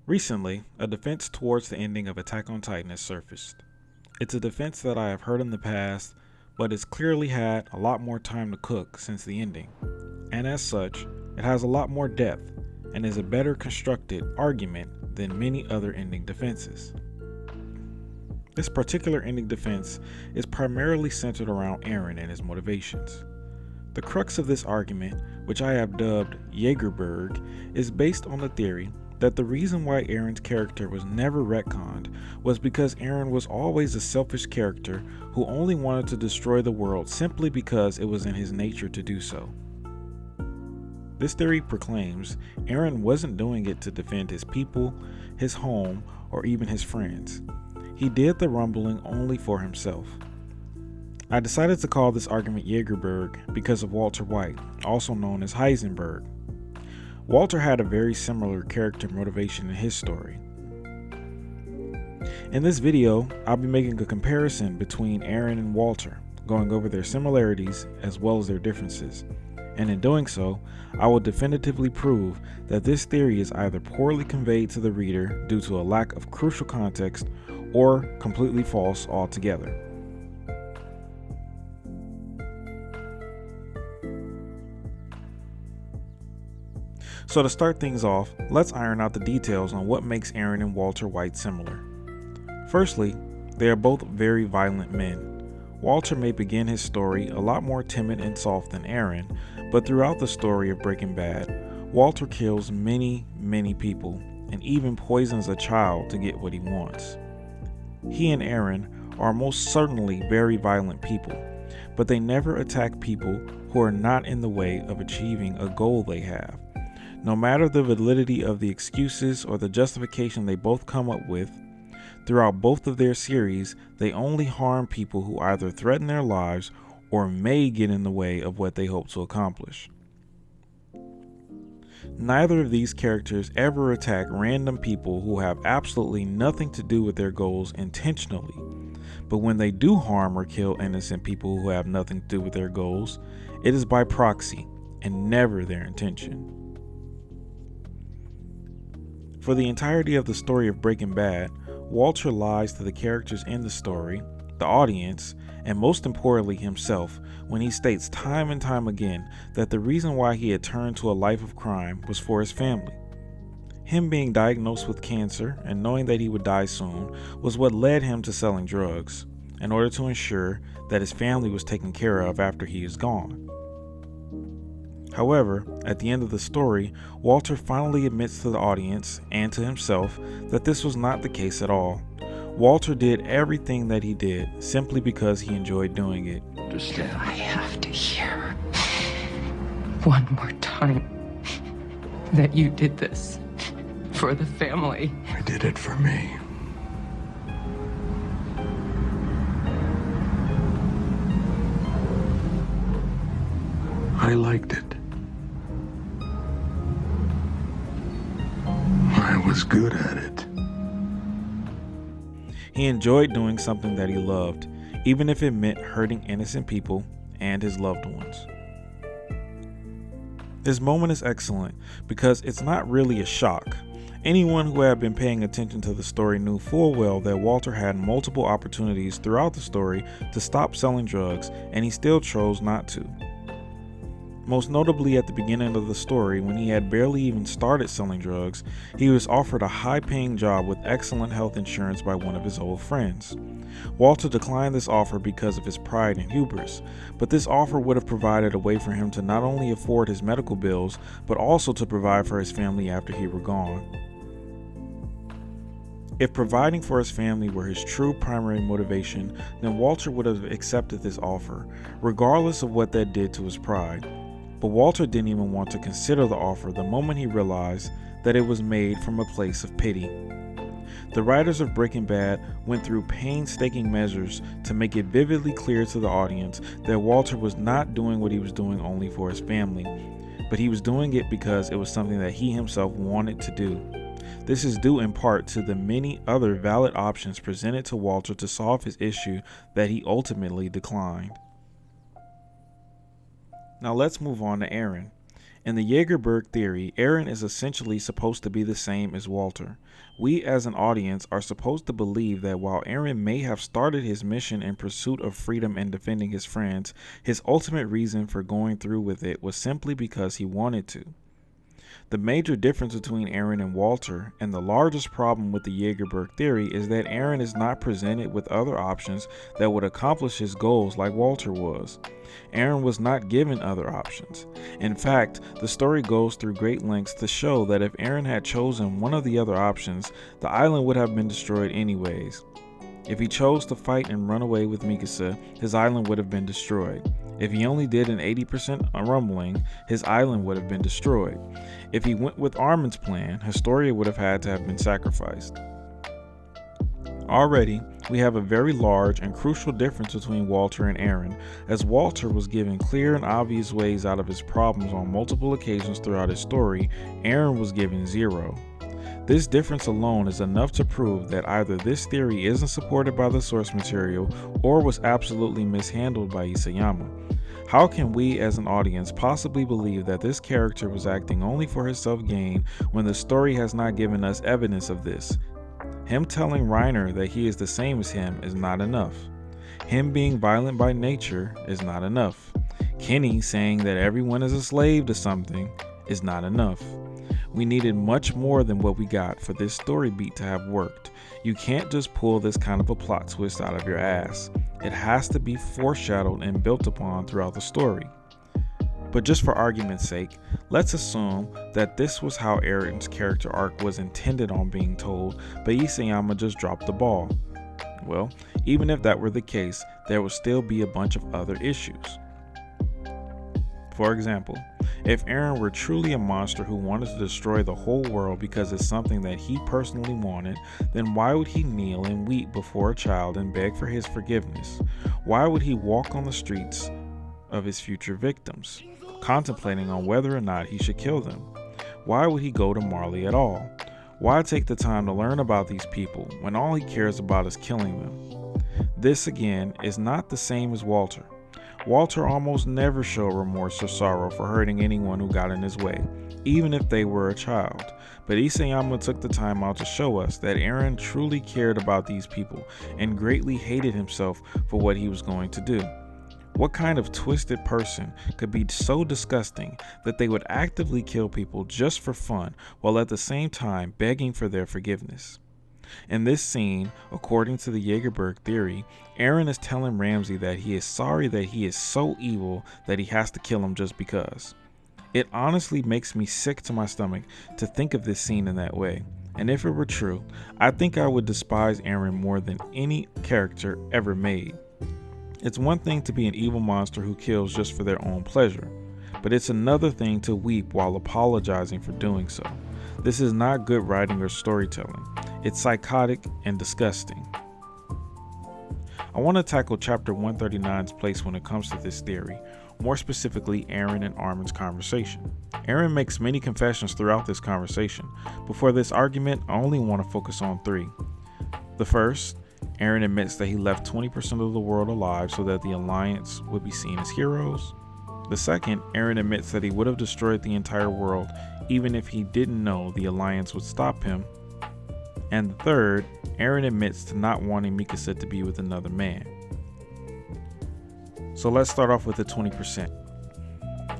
Recently, a defense towards the ending of Attack on Titan has surfaced. It's a defense that I have heard in the past, but it's clearly had a lot more time to cook since the ending, and as such, it has a lot more depth and is a better constructed argument than many other ending defenses. This particular ending defense is primarily centered around Eren and his motivations. The crux of this argument, which I have dubbed Jaegerberg, is based on the theory that the reason why Eren's character was never retconned was because Eren was always a selfish character who only wanted to destroy the world simply because it was in his nature to do so. This theory proclaims Eren wasn't doing it to defend his people, his home, or even his friends. He did the rumbling only for himself. I decided to call this argument Jaegerberg because of Walter White, also known as Heisenberg. Walter had a very similar character motivation in his story. In this video, I'll be making a comparison between Eren and Walter, going over their similarities as well as their differences, and in doing so, I will definitively prove that this theory is either poorly conveyed to the reader due to a lack of crucial context or completely false altogether. So to start things off, let's iron out the details on what makes Eren and Walter White similar. Firstly, they are both very violent men. Walter may begin his story a lot more timid and soft than Eren, but throughout the story of Breaking Bad, Walter kills many people and even poisons a child to get what he wants. He and Eren are most certainly very violent people, but they never attack people who are not in the way of achieving a goal they have. No matter the validity of the excuses or the justification they both come up with, throughout both of their series, they only harm people who either threaten their lives or may get in the way of what they hope to accomplish. Neither of these characters ever attack random people who have absolutely nothing to do with their goals intentionally, but when they do harm or kill innocent people who have nothing to do with their goals, it is by proxy and never their intention. For the entirety of the story of Breaking Bad, Walter lies to the characters in the story, the audience, and most importantly himself when he states time and time again that the reason why he had turned to a life of crime was for his family. Him being diagnosed with cancer and knowing that he would die soon was what led him to selling drugs, in order to ensure that his family was taken care of after he is gone. However, at the end of the story, Walter finally admits to the audience and to himself that this was not the case at all. Walter did everything that he did simply because he enjoyed doing it. Understand? I have to hear one more time that you did this for the family. I did it for me. I liked it. I was good at it. He enjoyed doing something that he loved, even if it meant hurting innocent people and his loved ones. This moment is excellent because it's not really a shock. Anyone who had been paying attention to the story knew full well that Walter had multiple opportunities throughout the story to stop selling drugs, and he still chose not to. Most notably at the beginning of the story, when he had barely even started selling drugs, he was offered a high-paying job with excellent health insurance by one of his old friends. Walter declined this offer because of his pride and hubris, but this offer would have provided a way for him to not only afford his medical bills, but also to provide for his family after he were gone. If providing for his family were his true primary motivation, then Walter would have accepted this offer, regardless of what that did to his pride. But Walter didn't even want to consider the offer the moment he realized that it was made from a place of pity. The writers of Breaking Bad went through painstaking measures to make it vividly clear to the audience that Walter was not doing what he was doing only for his family, but he was doing it because it was something that he himself wanted to do. This is due in part to the many other valid options presented to Walter to solve his issue that he ultimately declined. Now let's move on to Eren. In the Jaegerberg Theory, Eren is essentially supposed to be the same as Walter. We as an audience are supposed to believe that while Eren may have started his mission in pursuit of freedom and defending his friends, his ultimate reason for going through with it was simply because he wanted to. The major difference between Eren and Walter, and the largest problem with the Jaegerberg Theory, is that Eren is not presented with other options that would accomplish his goals like Walter was. Eren was not given other options. In fact, the story goes through great lengths to show that if Eren had chosen one of the other options, the island would have been destroyed anyways. If he chose to fight and run away with Mikasa, his island would have been destroyed. If he only did an 80% rumbling, his island would have been destroyed. If he went with Armin's plan, Historia would have had to have been sacrificed. Already, we have a very large and crucial difference between Walter and Eren, as Walter was given clear and obvious ways out of his problems on multiple occasions throughout his story. Eren was given zero. This difference alone is enough to prove that either this theory isn't supported by the source material or was absolutely mishandled by Isayama. How can we as an audience possibly believe that this character was acting only for his self-gain when the story has not given us evidence of this? Him telling Reiner that he is the same as him is not enough. Him being violent by nature is not enough. Kenny saying that everyone is a slave to something is not enough. We needed much more than what we got for this story beat to have worked. You can't just pull this kind of a plot twist out of your ass. It has to be foreshadowed and built upon throughout the story. But just for argument's sake, let's assume that this was how Eren's character arc was intended on being told, but Isayama just dropped the ball. Well, even if that were the case, there would still be a bunch of other issues. For example, if Eren were truly a monster who wanted to destroy the whole world because it's something that he personally wanted, then why would he kneel and weep before a child and beg for his forgiveness? Why would he walk on the streets of his future victims, contemplating on whether or not he should kill them? Why would he go to Marley at all? Why take the time to learn about these people when all he cares about is killing them? This again is not the same as Walter. Walter almost never showed remorse or sorrow for hurting anyone who got in his way, even if they were a child. But Isayama took the time out to show us that Eren truly cared about these people and greatly hated himself for what he was going to do. What kind of twisted person could be so disgusting that they would actively kill people just for fun while at the same time begging for their forgiveness? In this scene, according to the Jaegerberg Theory, Eren is telling Ramsay that he is sorry that he is so evil that he has to kill him just because. It honestly makes me sick to my stomach to think of this scene in that way, and if it were true, I think I would despise Eren more than any character ever made. It's one thing to be an evil monster who kills just for their own pleasure, but it's another thing to weep while apologizing for doing so. This is not good writing or storytelling. It's psychotic and disgusting. I want to tackle chapter 139's place when it comes to this theory, more specifically Eren and Armin's conversation. Eren makes many confessions throughout this conversation, but for this argument I only want to focus on 3. The first, Eren admits that he left 20% of the world alive so that the Alliance would be seen as heroes. The second, Eren admits that he would have destroyed the entire world even if he didn't know the Alliance would stop him. And the third, Eren admits to not wanting Mikasa to be with another man. So let's start off with the 20%.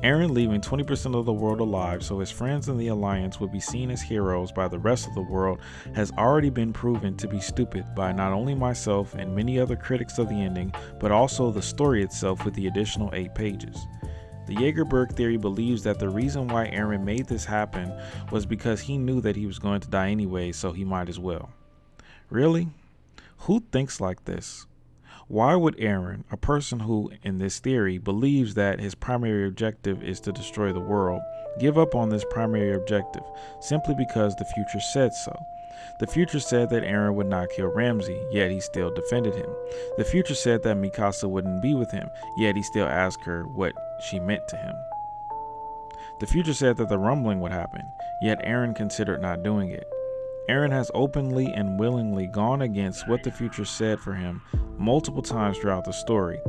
Eren leaving 20% of the world alive so his friends in the Alliance would be seen as heroes by the rest of the world has already been proven to be stupid by not only myself and many other critics of the ending, but also the story itself with the additional 8 pages. The Jaegerberg Theory believes that the reason why Eren made this happen was because he knew that he was going to die anyway, so he might as well. Really? Who thinks like this? Why would Eren, a person who, in this theory, believes that his primary objective is to destroy the world, give up on this primary objective simply because the future said so? The future said that Eren would not kill Ramsay, yet he still defended him. The future said that Mikasa wouldn't be with him, yet he still asked her what she meant to him. The future said that the rumbling would happen, yet Eren considered not doing it. Eren has openly and willingly gone against what the future said for him multiple times throughout the story.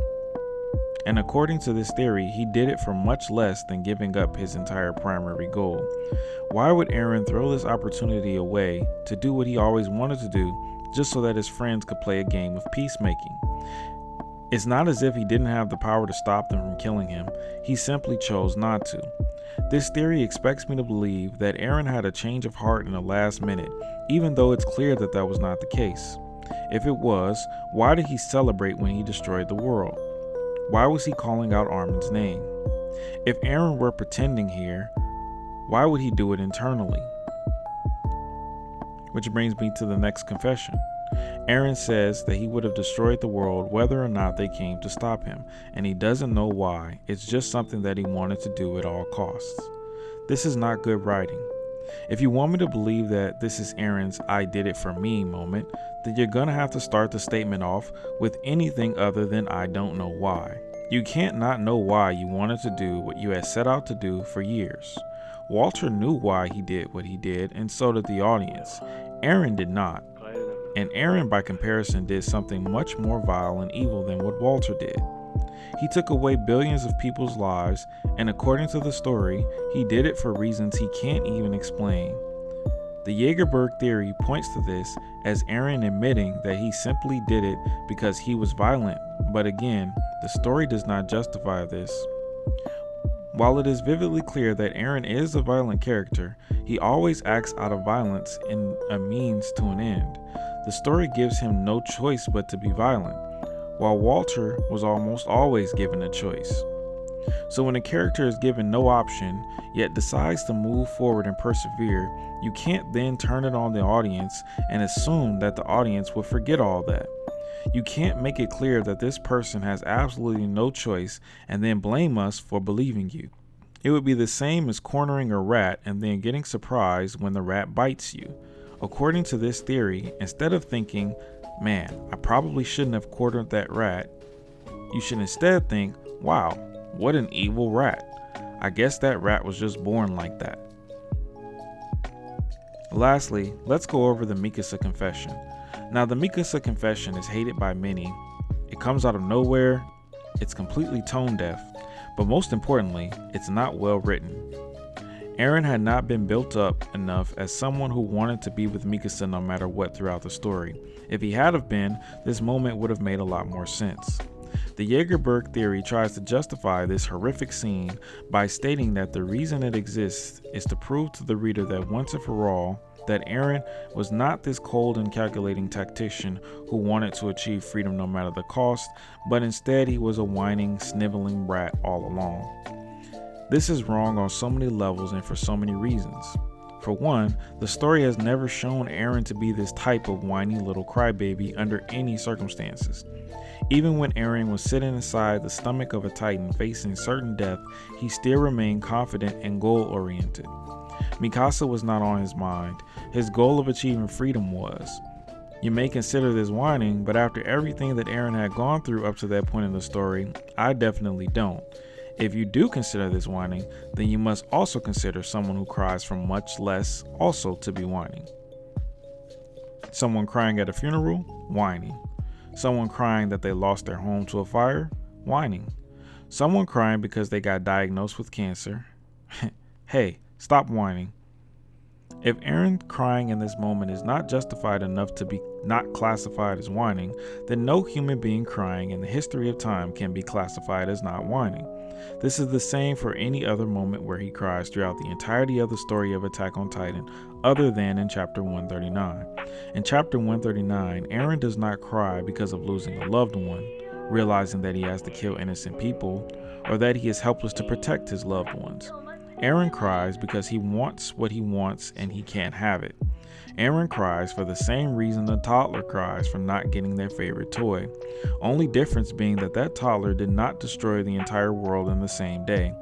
And according to this theory, he did it for much less than giving up his entire primary goal. Why would Eren throw this opportunity away to do what he always wanted to do just so that his friends could play a game of peacemaking? It's not as if he didn't have the power to stop them from killing him, he simply chose not to. This theory expects me to believe that Eren had a change of heart in the last minute, even though it's clear that that was not the case. If it was, why did he celebrate when he destroyed the world? Why was he calling out Armin's name? If Eren were pretending here, why would he do it internally? Which brings me to the next confession. Eren says that he would have destroyed the world whether or not they came to stop him, and he doesn't know why. It's just something that he wanted to do at all costs. This is not good writing. If you want me to believe that this is Eren's "I did it for me" moment, then you're gonna have to start the statement off with anything other than "I don't know why." You can't not know why you wanted to do what you had set out to do for years. Walter knew why he did what he did, and so did the audience. Eren did not. And Eren, by comparison, did something much more vile and evil than what Walter did. He took away billions of people's lives, and according to the story, he did it for reasons he can't even explain. The Jaegerberg Theory points to this as Eren admitting that he simply did it because he was violent, but again, the story does not justify this. While it is vividly clear that Eren is a violent character, he always acts out of violence in a means to an end. The story gives him no choice but to be violent, while Walter was almost always given a choice. So when a character is given no option, yet decides to move forward and persevere, you can't then turn it on the audience and assume that the audience will forget all that. You can't make it clear that this person has absolutely no choice and then blame us for believing you. It would be the same as cornering a rat and then getting surprised when the rat bites you. According to this theory, instead of thinking, "Man, I probably shouldn't have cornered that rat," you should instead think, "Wow, what an evil rat. I guess that rat was just born like that." Lastly, let's go over the Mikasa confession. Now, the Mikasa confession is hated by many. It comes out of nowhere, it's completely tone deaf, but most importantly, it's not well written. Eren had not been built up enough as someone who wanted to be with Mikasa no matter what throughout the story. If he had have been, this moment would have made a lot more sense. The Jaegerberg Theory tries to justify this horrific scene by stating that the reason it exists is to prove to the reader that once and for all, that Eren was not this cold and calculating tactician who wanted to achieve freedom no matter the cost, but instead he was a whining, sniveling brat all along. This is wrong on so many levels and for so many reasons. For one, the story has never shown Eren to be this type of whiny little crybaby under any circumstances. Even when Eren was sitting inside the stomach of a titan facing certain death, he still remained confident and goal-oriented. Mikasa was not on his mind. His goal of achieving freedom was. You may consider this whining, but after everything that Eren had gone through up to that point in the story, I definitely don't. If you do consider this whining, then you must also consider someone who cries for much less also to be whining. Someone crying at a funeral, whining. Someone crying that they lost their home to a fire, whining. Someone crying because they got diagnosed with cancer. Hey, stop whining. If Eren crying in this moment is not justified enough to be not classified as whining, then no human being crying in the history of time can be classified as not whining. This is the same for any other moment where he cries throughout the entirety of the story of Attack on Titan, other than in chapter 139. In chapter 139, Eren does not cry because of losing a loved one, realizing that he has to kill innocent people, or that he is helpless to protect his loved ones. Eren cries because he wants what he wants and he can't have it. Eren cries for the same reason a toddler cries for not getting their favorite toy. Only difference being that that toddler did not destroy the entire world in the same day.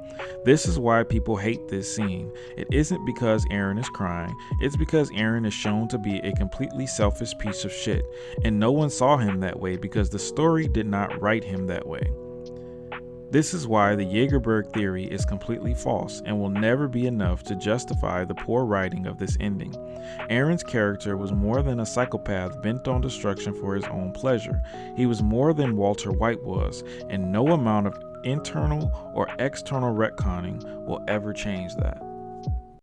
This is why people hate this scene. It isn't because Eren is crying, it's because Eren is shown to be a completely selfish piece of shit, and no one saw him that way because the story did not write him that way. This is why the Jaegerberg Theory is completely false and will never be enough to justify the poor writing of this ending. Eren's character was more than a psychopath bent on destruction for his own pleasure. He was more than Walter White was, and no amount of internal or external retconning will ever change that.